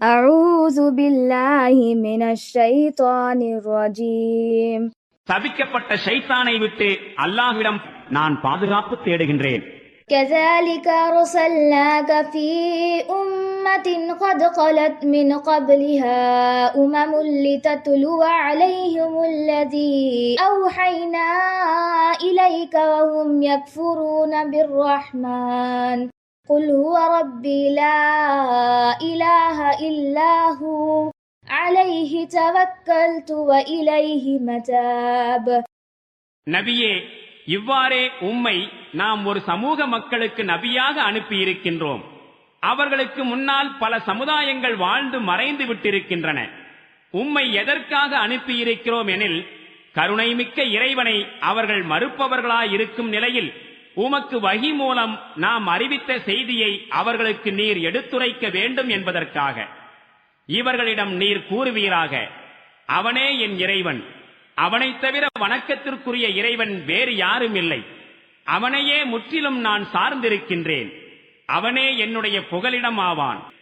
أعوذ بالله من الشيطان الرجيم. தபிக்கப்பட்ட ஷைத்தானை விட்டு அல்லாஹ்விடம் நான் பாதுகாப்பு தேடுகின்றேன். كذلك أرسلناك في أمة قد خلت من قبلها أمم لتتلو عليهم الذي أوحينا إليك وهم يكفرون بالرحمن قل هو ربي لا إله إلا هو عليه توكلت وإليه متاب. நபியே, இவ்வாறே உம்மை நாம் ஒரு சமூக மக்களுக்கு நபியாக அனுப்பியிருக்கின்றோம். அவர்களுக்கு முன்னால் பல சமுதாயங்கள் வாழ்ந்து மறைந்து விட்டிருக்கின்றன. உம்மை எதற்காக அனுப்பியிருக்கிறோம் எனில், கருணைமிக்க இறைவனை அவர்கள் மறுப்பவர்களாயிருக்கும் நிலையில் உமக்கு வஹி மூலம் நாம் அறிவித்த செய்தியை அவர்களுக்கு நீர் எடுத்துரைக்க வேண்டும் என்பதற்காக. இவர்களிடம் நீர் கூறுவீராக, அவனே என் இறைவன், அவனைத் தவிர வணக்கத்திற்குரிய இறைவன் வேறு யாரும் இல்லை. அவனையே முற்றிலும் நான் சார்ந்திருக்கின்றேன். அவனே என்னுடைய புகலிடம் ஆவான்.